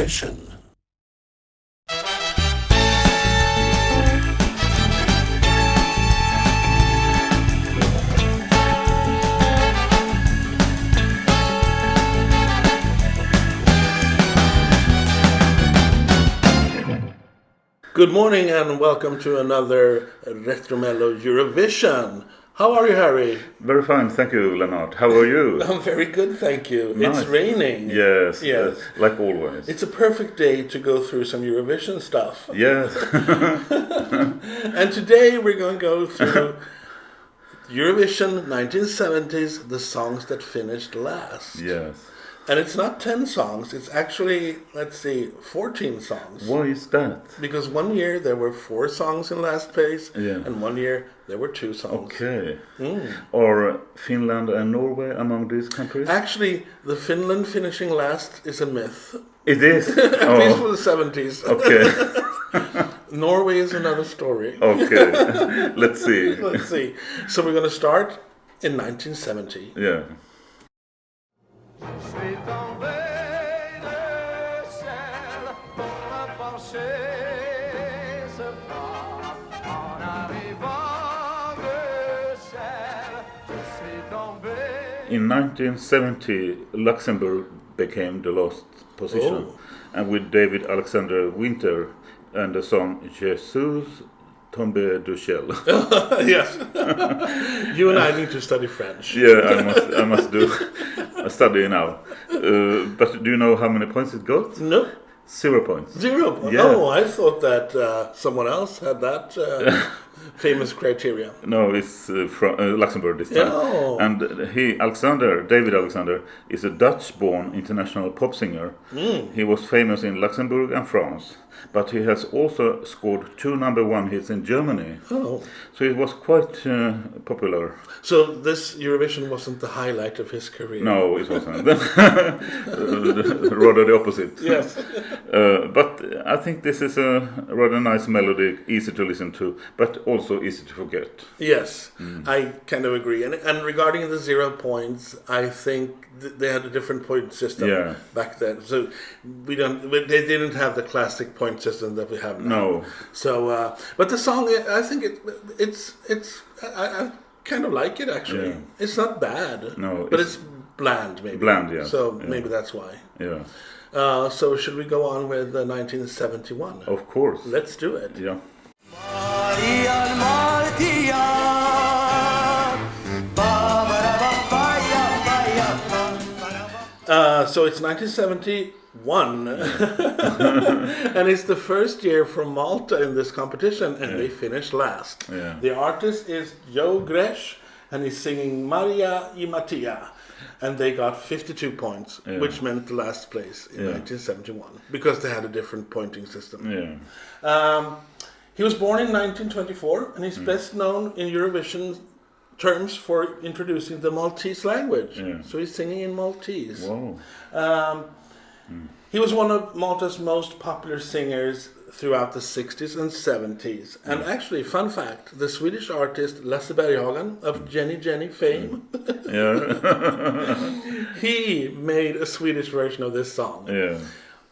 Eurovision. Good morning and welcome to another RETRO-MELLO Eurovision. How are you, Harry? Very fine, thank you, Lennart. How are you? I'm very good, thank you. Nice. It's raining. Yes, Yes. like always. It's a perfect day to go through some Eurovision stuff. Yes. And today we're going to go through Eurovision 1970s, the songs that finished last. Yes. And it's not 10 songs, it's actually, 14 songs. Why is that? Because one year there were 4 songs in last place, Yeah. and one year there were 2 songs. Okay. Are Finland and Norway among these countries? Actually, the Finland finishing last is a myth. It is? At least for the 70s. Okay. Norway is another story. Okay. Let's see. Let's see. So we're going to start in 1970. Yeah. In 1970, Luxembourg became the last position, and with David Alexander Winter and the song Jesus Tombe du ciel. Yes. You and I need to study French. Yeah, I must do a study now. But do you know how many points it got? No. 0 points. 0 points. Yeah. Oh, I thought that someone else had that famous criteria. No, it's from Luxembourg this time. Oh. And David Alexander, is a Dutch-born international pop singer. He was famous in Luxembourg and France, but he has also scored 2 #1 hits in Germany. Oh. So he was quite popular. So this Eurovision wasn't the highlight of his career. No, it wasn't. Rather the opposite. Yes. But I think this is a rather nice melody, easy to listen to, but also easy to forget. Yes, I kind of agree. And regarding the 0 points, I think they had a different point system back then. So they didn't have the classic point system that we have now. No. So, but the song, I think I kind of like it actually. Yeah. It's not bad. No, but it's bland maybe. Bland, yeah. So Yeah. maybe that's why. Yeah. So should we go on with 1971? Of course. Let's do it. Yeah. So it's 1971, and it's the first year for Malta in this competition, and they finished last. Yeah. The artist is Joe Gresh, and he's singing Maria y Mattia, and they got 52 points, which meant the last place in 1971, because they had a different pointing system. Yeah. He was born in 1924, and he's best known in Eurovision terms for introducing the Maltese language. Yeah. So he's singing in Maltese. Wow. He was one of Malta's most popular singers throughout the 60s and 70s. And actually, fun fact, the Swedish artist Lasse Berghagen of Jenny Jenny fame, he made a Swedish version of this song. Yeah.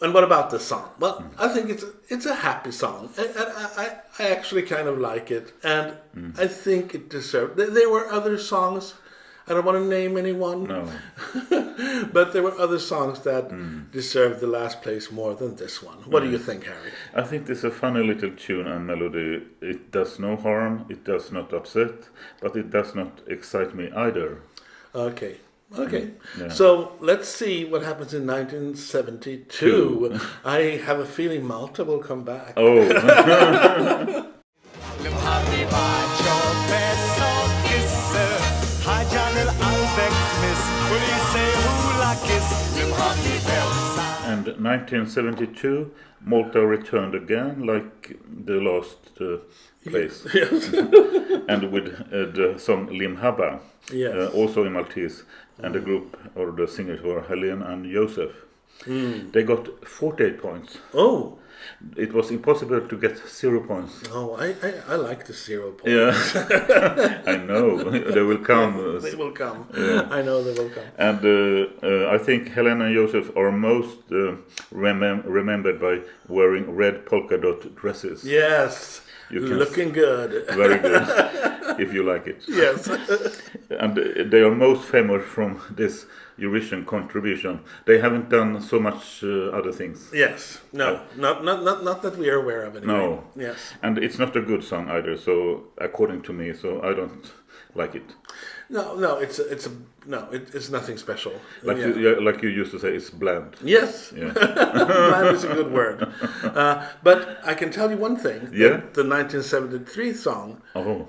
And what about this song? Well, I think it's a happy song. I actually kind of like it. And I think it deserved... There were other songs. I don't want to name anyone. No. But there were other songs that deserved the last place more than this one. What do you think, Harry? I think this is a funny little tune and melody. It does no harm, it does not upset, but it does not excite me either. Okay. Yeah. So let's see what happens in 1972. I have a feeling Malta will come back. Oh. And 1972, Malta returned again, like the last place. Yes. And with the song Limhaba, Yes. also in Maltese. And the group or the singers were Helene and Joseph. They got 48 points. Oh. It was impossible to get 0 points. Oh, I like the 0 points. Yeah, I know. They will come. They will come. Yeah. I know they will come. And I think Helena and Joseph are most remembered by wearing red polka dot dresses. Yes. Looking good. Very good, if you like it. Yes. And they are most famous from this Eurovision contribution. They haven't done so much other things. Yes. No. Not that we are aware of anyway. No. Yes. And it's not a good song either. So according to me, so I don't like it. No. It's nothing special. Like you used to say, it's bland. Yes. Yeah. Bland is a good word. But I can tell you one thing. Yeah. The 1973 song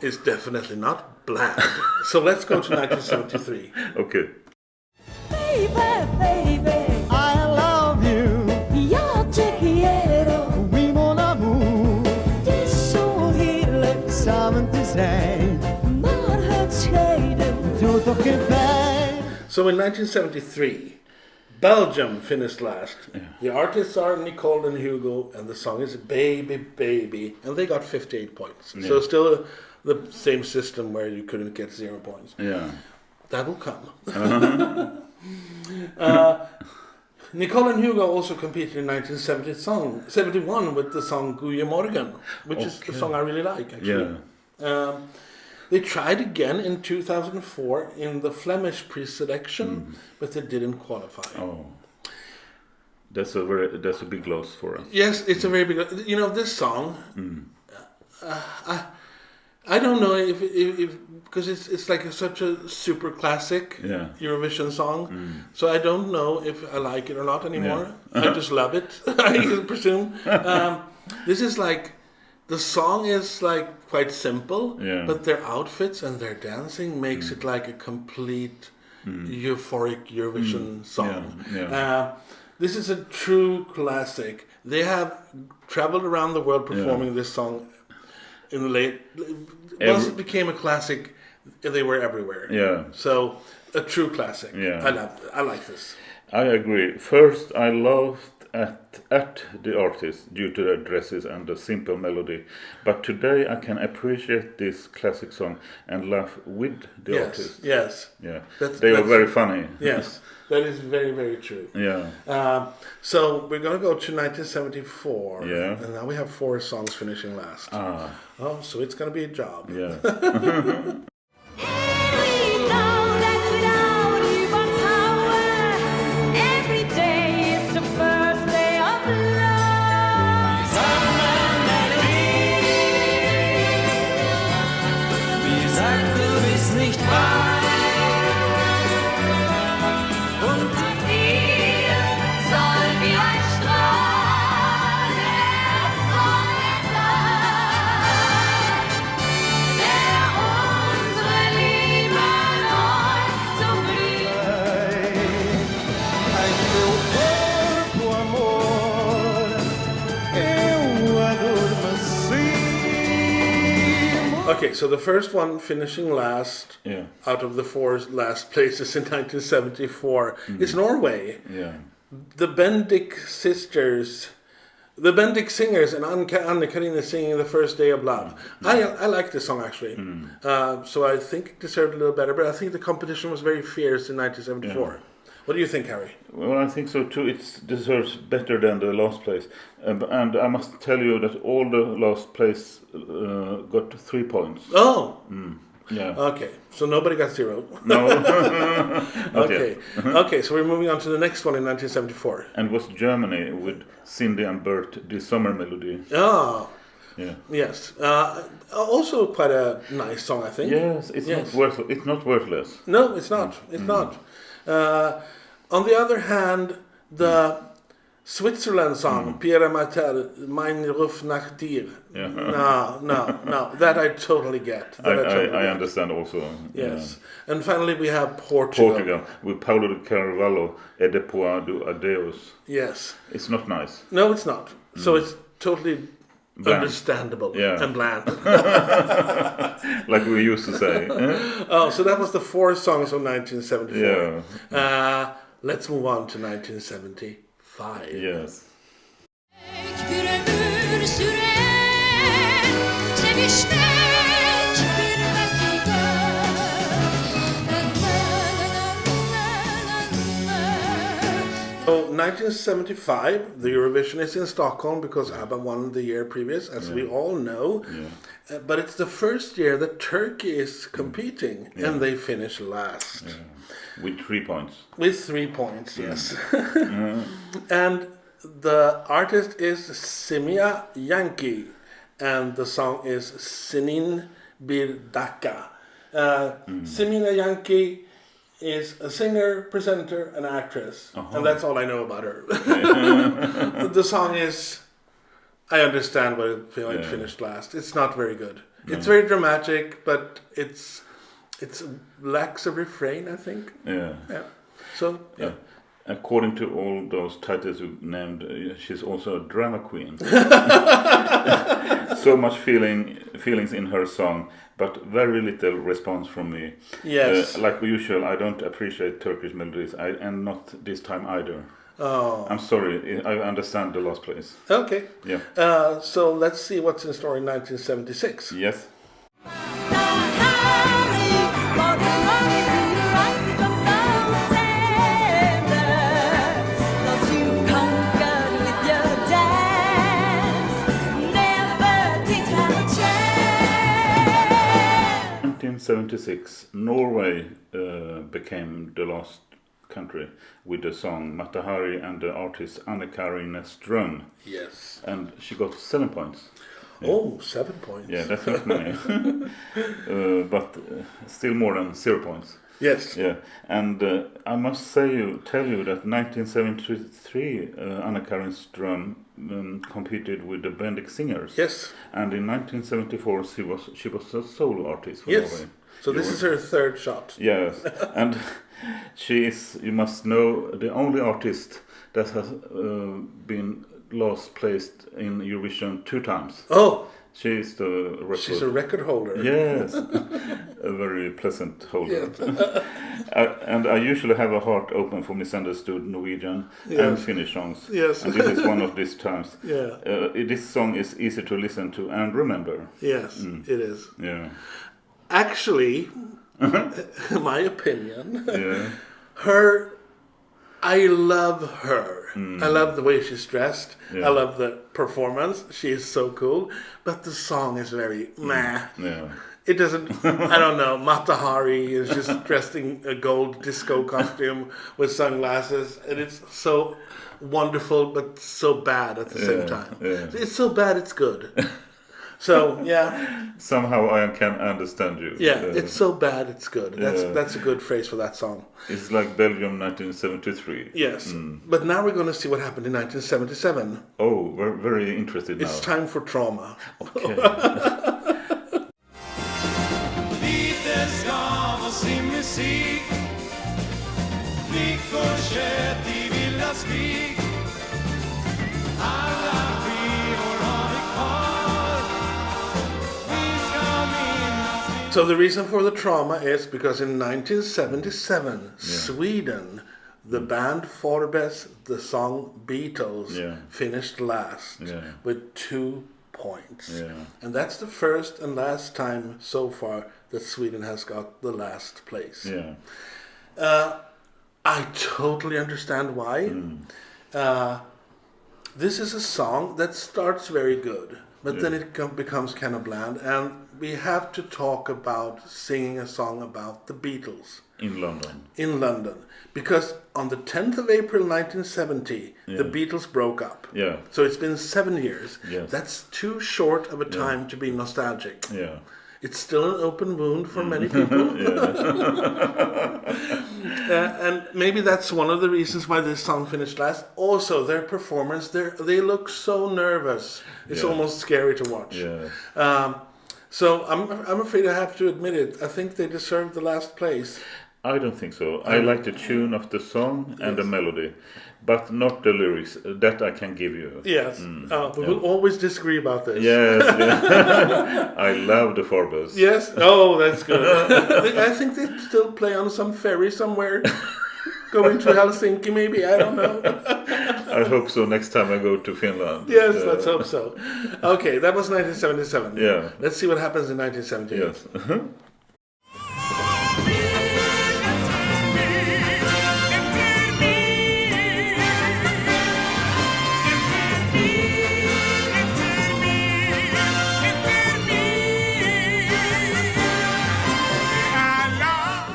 is definitely not bland. So let's go to 1973. Okay. Baby, I love you. Jag te quiero. Oui, mon amour. Det är så heligt sammen till sig. So in 1973, Belgium finished last. Yeah. The artists are Nicole and Hugo, and the song is Baby, Baby, and they got 58 points. Yeah. So still the same system where you couldn't get 0 points. Yeah. That will come. Nicole and Hugo also competed in 1971 with the song Goeie Morgen, which is the song I really like, actually. Yeah. They tried again in 2004 in the Flemish pre-selection, but they didn't qualify. Oh, that's a big loss for us. Yes, it's a very big. You know, this song. I don't know if because it's like such a super classic Eurovision song, so I don't know if I like it or not anymore. Yeah. I just love it. I presume this is like. The song is like quite simple, but their outfits and their dancing makes it like a complete euphoric Eurovision song. Yeah. This is a true classic. They have traveled around the world performing this song in the late. Once it became a classic, they were everywhere. Yeah. So a true classic. Yeah. I like this. I agree. First, I loved at the artist due to their dresses and the simple melody, but today I can appreciate this classic song and laugh with the artist. Yes. Yeah. They are very funny. Yes. That is very, very true. Yeah. So we're going to go to 1974. Yeah. And now we have 4 songs finishing last. Oh, so it's going to be a job. Yeah. Okay, so the first one finishing last out of the 4 last places in 1974 is Norway. Yeah. The Bendik sisters, the Bendik singers, and Anne-Karine singing The First Day of Love. I like this song actually. So I think it deserved a little better, but I think the competition was very fierce in 1974. Yeah. What do you think, Harry? Well, I think so too. It deserves better than the last place. And I must tell you that all the last place got 3 points. Oh! Yeah. Okay, so nobody got 0. No. Okay. Okay, so we're moving on to the next one in 1974. And was Germany with Cindy and Bert, the summer melody. Oh. Yeah. Yes. Also quite a nice song, I think. Yes, it's not worthless. No, it's not. It's not. On the other hand, the Switzerland song, Pierre Martel, Mein Ruf nach dir. Yeah. No. That I totally get. I understand also. Yes. Yeah. And finally we have Portugal. With Paulo de Carvalho, E depois do adeus. Yes. It's not nice. No, it's not. So it's totally bland. Understandable and bland. Like we used to say. Oh, so that was the 4 songs of 1974. Yeah. Let's move on to 1975. Yes. Bir ömür sürer, sevişmek bir dakika. So 1975, the Eurovision is in Stockholm because ABBA won the year previous, as we all know. Yeah. But it's the first year that Turkey is competing, and they finish last. With 3 points. With 3 points, yes. And the artist is Simia Yankee, and the song is Senin Bir Dakika. Simia Yankee is a singer, presenter, and actress, and that's all I know about her. The song is, I understand why it finished last. It's not very good. It's very dramatic, but it's lacks a refrain, I think. Yeah. So yeah. According to all those titles you named, she's also a drama queen. So much feelings in her song, but very little response from me. Yes. Like usual, I don't appreciate Turkish melodies, and not this time either. Oh. I'm sorry, I understand the last place. Okay. Yeah. So let's see what's in store in 1976. Yes. In 1976, Norway became the last country with the song Matahari and the artist Anne-Karin Ström. Yes. And she got 7 points. Oh, 7 points. Yeah, that's not many. But still more than 0 points. Yes. Yeah, and I must tell you that 1973 Anne-Karin Ström competed with the Bendik Singers. Yes. And in 1974 she was a solo artist for Yes. Norway. So this is her third shot. Yes, and she is, you must know, the only artist that has been last placed in Eurovision 2 times. Oh. She is the record. She's a record holder. Yes, a very pleasant holder. Yes. And I usually have a heart open for misunderstood Norwegian and Finnish songs. Yes. And this is one of these times. Yeah. This song is easy to listen to and remember. Yes, it is. Yeah. Actually, my opinion, Yeah. I love her. I love the way she's dressed. Yeah. I love the performance. She is so cool. But the song is very meh. Yeah. It doesn't, I don't know, Matahari is just dressed in a gold disco costume with sunglasses. And it's so wonderful, but so bad at the same time. Yeah. It's so bad, it's good. So, yeah. Somehow I can understand you. Yeah, it's so bad, it's good. That's a good phrase for that song. It's like Belgium 1973. Yes. But now we're going to see what happened in 1977. Oh, we're very interested now. It's time for trauma. Okay. Lite skav och sin musik. Flickor kött i vilda skrik. Alla skivor har vi kvar. Vi ska minnas. So the reason for the trauma is because in 1977, Sweden, the band Forbes, the song Beatles, finished last with 2 points. Yeah. And that's the first and last time so far that Sweden has got the last place. Yeah. I totally understand why. This is a song that starts very good, but then it becomes kind of bland. And we have to talk about singing a song about the Beatles. In London. In London. Because on the 10th of April 1970, the Beatles broke up. Yeah. So it's been 7 years. Yes. That's too short of a time to be nostalgic. Yeah. It's still an open wound for many people. And maybe that's one of the reasons why this song finished last. Also, their performance, they look so nervous. It's almost scary to watch. Yeah. So I'm afraid I have to admit it. I think they deserve the last place. I don't think so. I like the tune of the song and the melody, but not the lyrics. That I can give you. Yes. We will always disagree about this. Yes. I love the Forbes. Yes. Oh, that's good. I think they still play on some ferry somewhere. going to Helsinki, maybe. I don't know. I hope so next time I go to Finland. Yes, let's hope so. Okay, that was 1977. Yeah. Let's see what happens in 1978. Yes.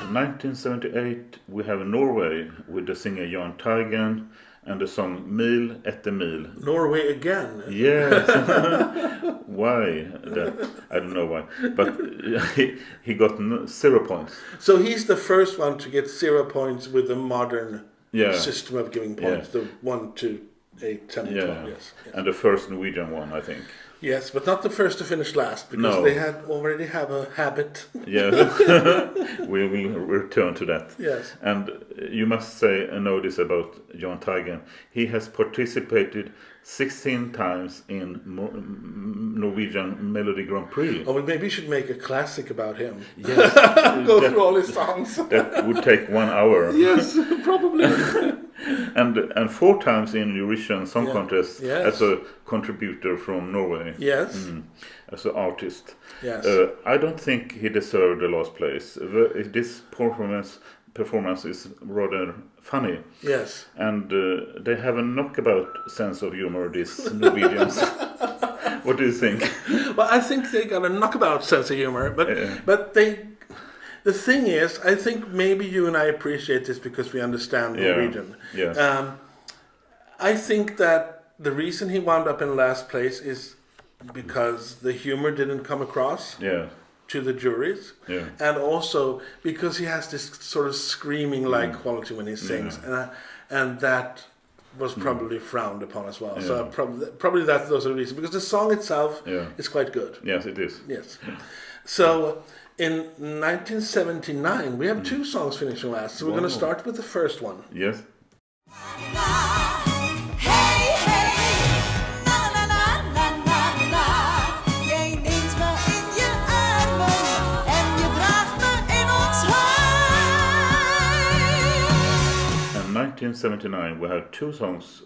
In 1978, we have Norway with the singer Jahn Teigen and the song Mil etter mil. Norway again. Yes. Why? That? I don't know why. But he got 0 points. So he's the first one to get 0 points with the modern system of giving points. The 1, 2, 8, 10, 12. Yes. And the first Norwegian one, I think. Yes, but not the first to finish last, because they already have a habit. Yeah, we will return to that. Yes. And you must say and know this about Jahn Teigen. He has participated 16 times in Norwegian Melody Grand Prix. Oh, well, maybe we should make a classic about him. Yes. Go through all his songs. That would take 1 hour. Yes, probably. And 4 times in Eurovision Song Contest as a contributor from Norway. Yes. As an artist. Yes. I don't think he deserved the last place. This performance is rather funny. Yes. And they have a knockabout sense of humor, these Norwegians. What do you think? Well, I think they got a knockabout sense of humor, but they... The thing is, I think maybe you and I appreciate this because we understand Norwegian. Yes. I think that the reason he wound up in last place is because the humor didn't come across to the juries, and also because he has this sort of screaming-like quality when he sings, and that was probably frowned upon as well. So probably those are the reasons, because the song itself is quite good. Yes, it is. Yes. So in 1979, we have 2 songs finishing last. So we're going to start with the first one. Yes. In 1979, we had 2 songs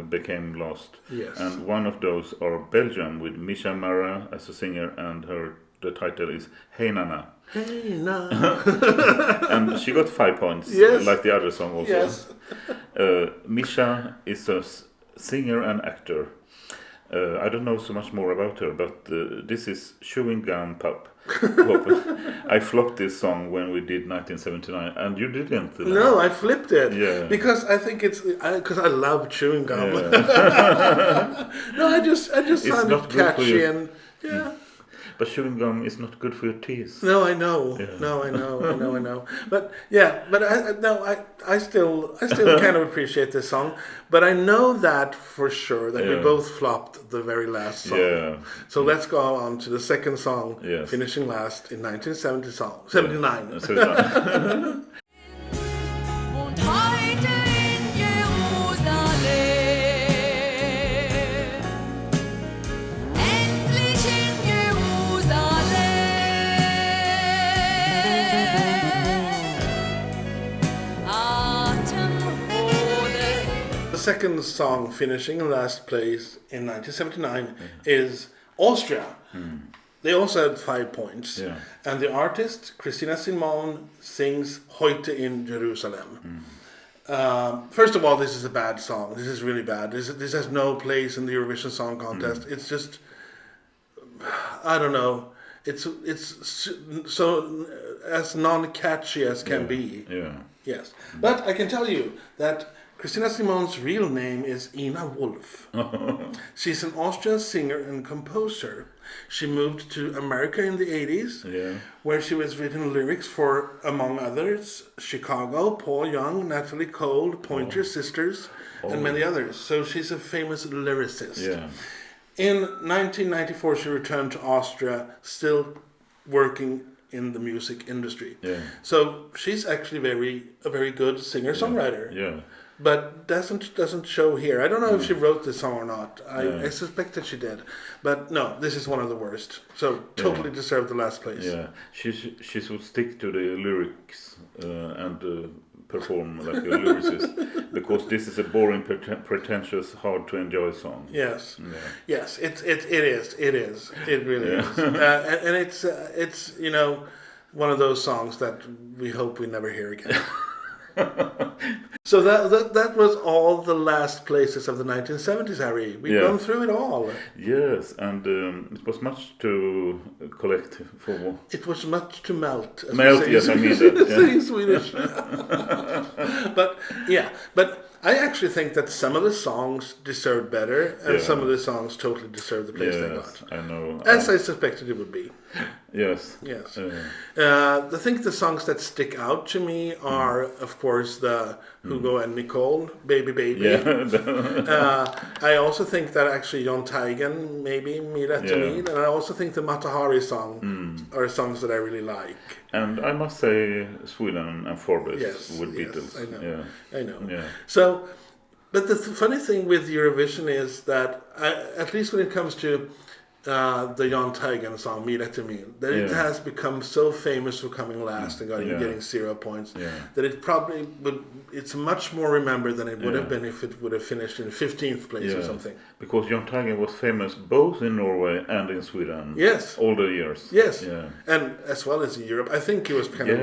became lost. Yes. And one of those are Belgium with Misha Mara as a singer, and the title is Hey Nana. Hey Nana. And she got 5 points, like the other song also. Yes. Misha is a singer and actor. I don't know so much more about her, but this is Chewing Gum Pop. I flopped this song when we did 1979, and you didn't. No, I flipped it. Yeah. Because I think because I love chewing gum. Yeah. No, I just found it catchy and But chewing gum is not good for your teeth. No, I know. Yeah. No, I know. But I still kind of appreciate this song. But I know that for sure that we both flopped the very last song. Yeah. So let's go on to the second song, finishing last in 1979. 79. Und heute in Jerusalem, endlich in Jerusalem, Atemhole. The second song finishing in last place in 1979 is Austria. They also had 5 points. Yeah. And the artist, Christina Simone, sings Heute in Jerusalem. First of all, this is a bad song. This is really bad. This has no place in the Eurovision Song Contest. It's just, I don't know. It's so as non-catchy as can be. Yeah. Yes. But I can tell you that Christina Simone's real name is Ina Wolf. She's an Austrian singer and composer. She moved to America in the 80s, where she was written lyrics for, among others, Chicago, Paul Young, Natalie Cole, Pointer Sisters, and many others. So she's a famous lyricist. Yeah. In 1994, she returned to Austria, still working in the music industry. Yeah. So she's actually a very good singer-songwriter. Yeah. But doesn't show here. I don't know if she wrote this song or not. I suspect that she did. But no, this is one of the worst. So totally deserved the last place. Yeah, she should stick to the lyrics and perform like a lyricist, because this is a boring, pretentious, hard to enjoy song. Yes, Yeah. yes, it is, it really is, and it's one of those songs that we hope we never hear again. So that was all the last places of the 1970s, Harry. We've gone through it all. Yes, and it was much to collect for. It was much to melt. Melt, yes, I mean that. Say in Swedish. But I actually think that some of the songs deserved better, and some of the songs totally deserved the place they got. I know. As I suspected it would be. Yes. Yes. I think the songs that stick out to me are, of course, the Hugo and Nicole, Baby Baby. Yeah. I also think that actually Jon Teigen, maybe, Mira to Me. And I also think the Matahari song are songs that I really like. And I must say Sweden and Forbes with Beatles. I know. Yeah. So, but the funny thing with Eurovision is that, at least when it comes to the Jon Teigen song "Mira to Me," that it has become so famous for coming last and getting 0 points that it probably it's much more remembered than it would have been if it would have finished in 15th place or something. Because Jon Teigen was famous both in Norway and in Sweden. Yes. All the years. Yes. Yeah. And as well as in Europe. I think he was kind of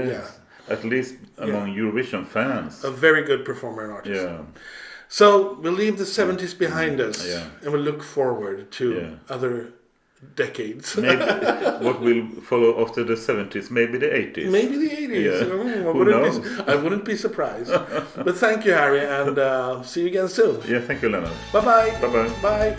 at least among Eurovision fans. a very good performer and artist. Yeah. So we'll leave the 70s behind us and we'll look forward to other decades. Maybe what will follow after the 70s, maybe the 80s. Maybe the 80s. Yeah. I wouldn't be surprised. But thank you, Harry, and see you again soon. Yeah, thank you, Leonard. Bye-bye. Bye-bye. Bye.